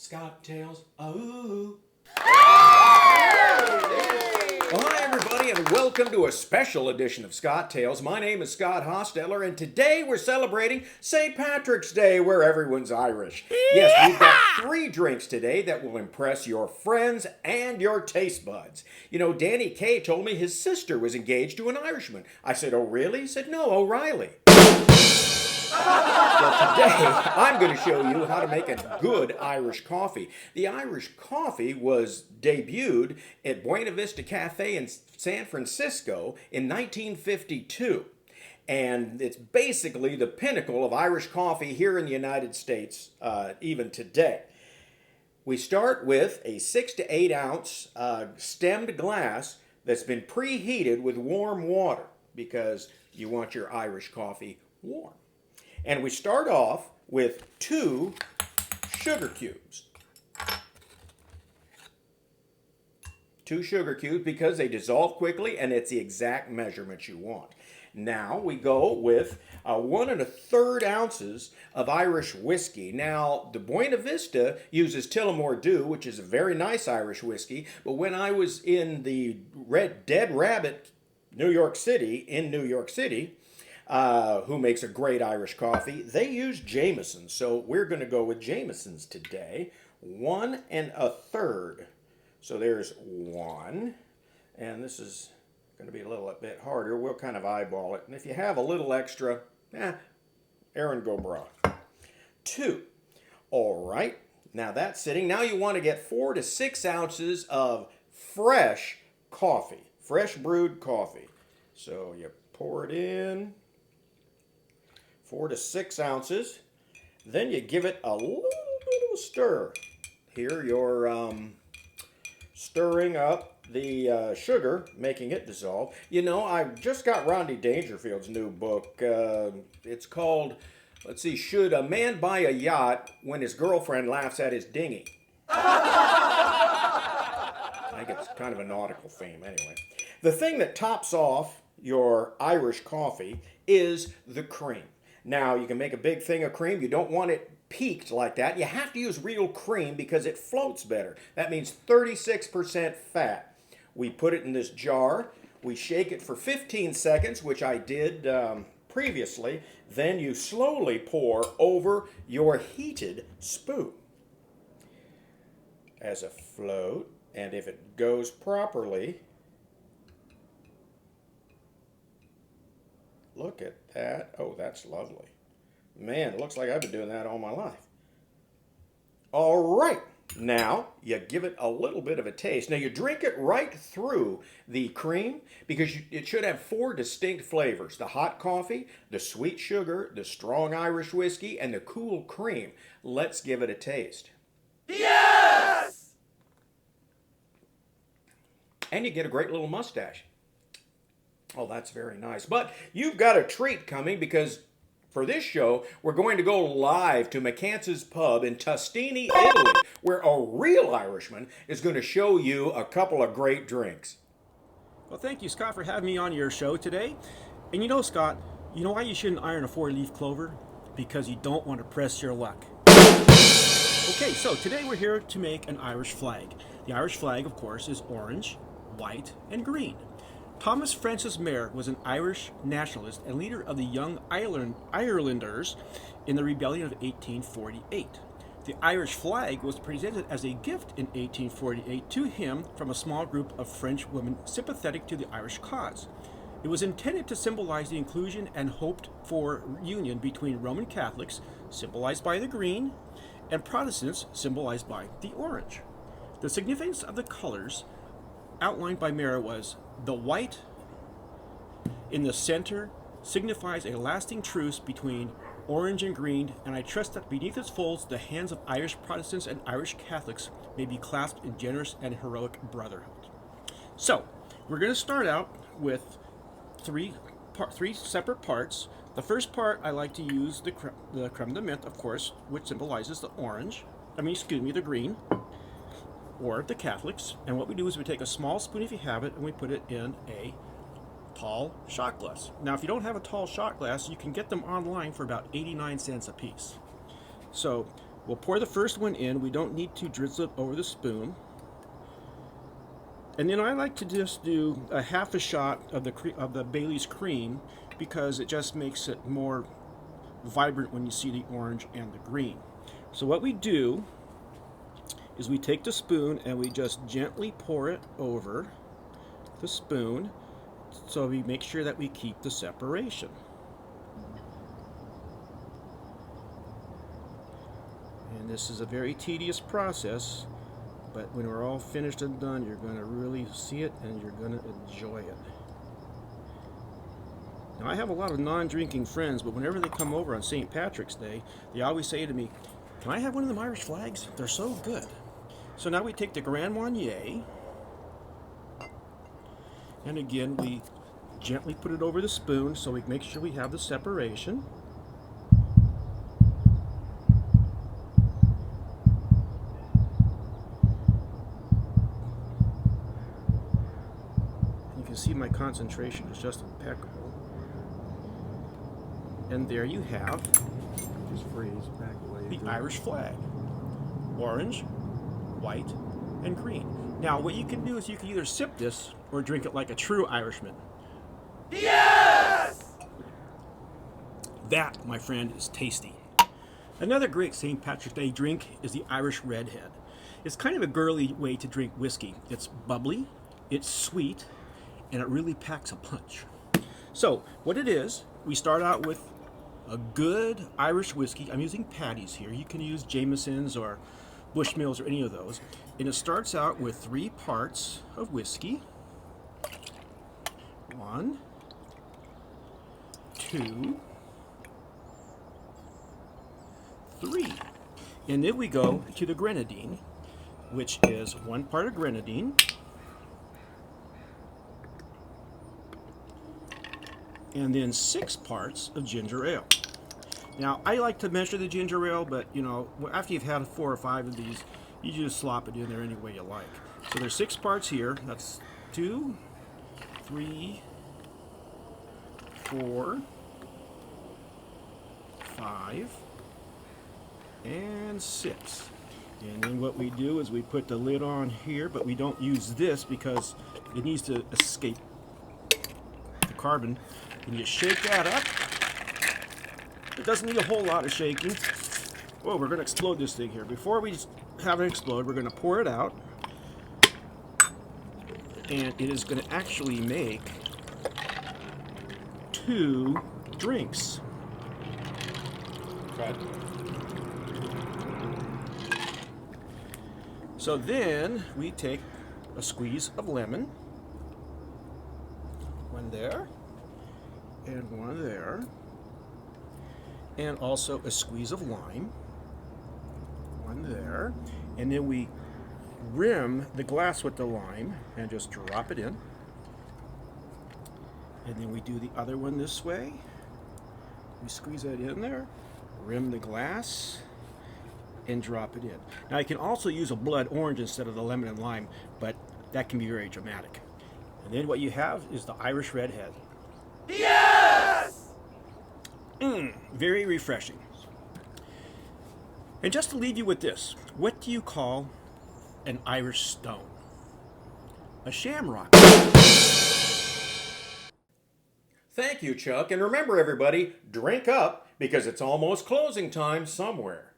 Scottails. Oh. Well, hi, everybody, and welcome to a special edition of Scottails. My name is Scott Hosteller, and today we're celebrating St. Patrick's Day, where everyone's Irish. Yes, we've got 3 drinks today that will impress your friends and your taste buds. You know, Danny Kaye told me his sister was engaged to an Irishman. I said, oh, really? He said, no, O'Reilly. Well, today I'm going to show you how to make a good Irish coffee. The Irish coffee was debuted at Buena Vista Cafe in San Francisco in 1952. And it's basically the pinnacle of Irish coffee here in the United States, even today. We start with a 6 to 8 ounce stemmed glass that's been preheated with warm water because you want your Irish coffee warm. And we start off with 2 sugar cubes. 2 sugar cubes because they dissolve quickly and it's the exact measurement you want. Now we go with 1 1/3 ounces of Irish whiskey. Now the Buena Vista uses Tullamore Dew, which is a very nice Irish whiskey, but when I was in the Dead Rabbit, New York City, who makes a great Irish coffee, they use Jameson. So we're going to go with Jameson's today. 1 1/3. So there's 1. And this is going to be a little bit harder. We'll kind of eyeball it. And if you have a little extra, Aaron go bra. 2. All right. Now that's sitting. Now you want to get 4 to 6 ounces of fresh coffee. Fresh brewed coffee. So you pour it in. 4 to 6 ounces. Then you give it a little bit of a stir. Here you're stirring up the sugar, making it dissolve. You know, I just got Rodney Dangerfield's new book. It's called, let's see, Should a Man Buy a Yacht When His Girlfriend Laughs at His Dinghy? I think it's kind of a nautical theme anyway. The thing that tops off your Irish coffee is the cream. Now, you can make a big thing of cream. You don't want it peaked like that. You have to use real cream because it floats better. That means 36% fat. We put it in this jar. We shake it for 15 seconds, which I did previously. Then you slowly pour over your heated spoon as a float. And if it goes properly, look at that. Oh, that's lovely. Man, it looks like I've been doing that all my life. All right. Now, you give it a little bit of a taste. Now, you drink it right through the cream because it should have 4 distinct flavors. The hot coffee, the sweet sugar, the strong Irish whiskey, and the cool cream. Let's give it a taste. Yes! And you get a great little mustache. Oh, that's very nice. But you've got a treat coming because for this show, we're going to go live to McCantz's Pub in Tuscany, Italy, where a real Irishman is going to show you a couple of great drinks. Well, thank you, Scott, for having me on your show today. And you know, Scott, you know why you shouldn't iron a 4-leaf clover? Because you don't want to press your luck. Okay, so today we're here to make an Irish flag. The Irish flag, of course, is orange, white, and green. Thomas Francis Meagher was an Irish nationalist and leader of the Young Irelanders in the Rebellion of 1848. The Irish flag was presented as a gift in 1848 to him from a small group of French women sympathetic to the Irish cause. It was intended to symbolize the inclusion and hoped for union between Roman Catholics, symbolized by the green, and Protestants, symbolized by the orange. The significance of the colors outlined by Meagher was the white in the center signifies a lasting truce between orange and green, and I trust that beneath its folds the hands of Irish Protestants and Irish Catholics may be clasped in generous and heroic brotherhood. So, we're going to start out with three separate parts. The first part, I like to use the creme de menthe, of course, which symbolizes the the green, or the Catholics. And what we do is we take a small spoon, if you have it, and we put it in a tall shot glass. Now, if you don't have a tall shot glass, you can get them online for about 89 cents a piece. So We'll pour the first one in. We don't need to drizzle it over the spoon. And then I like to just do a half a shot of the Bailey's cream because it just makes it more vibrant when you see the orange and the green. So what we do is we take the spoon and we just gently pour it over the spoon so we make sure that we keep the separation. And this is a very tedious process, but when we're all finished and done, you're going to really see it and you're going to enjoy it. Now, I have a lot of non-drinking friends, but whenever they come over on St. Patrick's Day, they always say to me, "Can I have one of them Irish flags? They're so good." So now we take the Grand Marnier, and again, we gently put it over the spoon so we make sure we have the separation. You can see my concentration is just impeccable. And there you have Just freeze back away. the Irish flag. Orange, white, and green. Now what you can do is you can either sip this or drink it like a true Irishman. Yes! That, my friend, is tasty. Another great St. Patrick's Day drink is the Irish Redhead. It's kind of a girly way to drink whiskey. It's bubbly, it's sweet, and it really packs a punch. So what it is, we start out with a good Irish whiskey. I'm using Paddy's here. You can use Jameson's or Bushmills or any of those. And it starts out with 3 parts of whiskey. 1, 2, 3. And then we go to the grenadine, which is 1 part of grenadine, and then 6 parts of ginger ale. Now, I like to measure the ginger ale, but you know, after you've had 4 or 5 of these, you just slop it in there any way you like. So there's 6 parts here. That's 2, 3, 4, 5, and 6. And then what we do is we put the lid on here, but we don't use this because it needs to escape the carbon. And you shake that up. It doesn't need a whole lot of shaking. Whoa, we're going to explode this thing here. Before we have it explode, we're going to pour it out. And it is going to actually make 2 drinks. Okay. So then we take a squeeze of lemon. 1 there. And 1 there. And also a squeeze of lime. 1 there. And then we rim the glass with the lime and just drop it in. And then we do the other one this way. We squeeze that in there, rim the glass, and drop it in. Now you can also use a blood orange instead of the lemon and lime, but that can be very dramatic. And then what you have is the Irish Redhead. Yes! Very refreshing. And just to leave you with this, what do you call an Irish stone? A shamrock. Thank you, Chuck. And remember, everybody, drink up because it's almost closing time somewhere.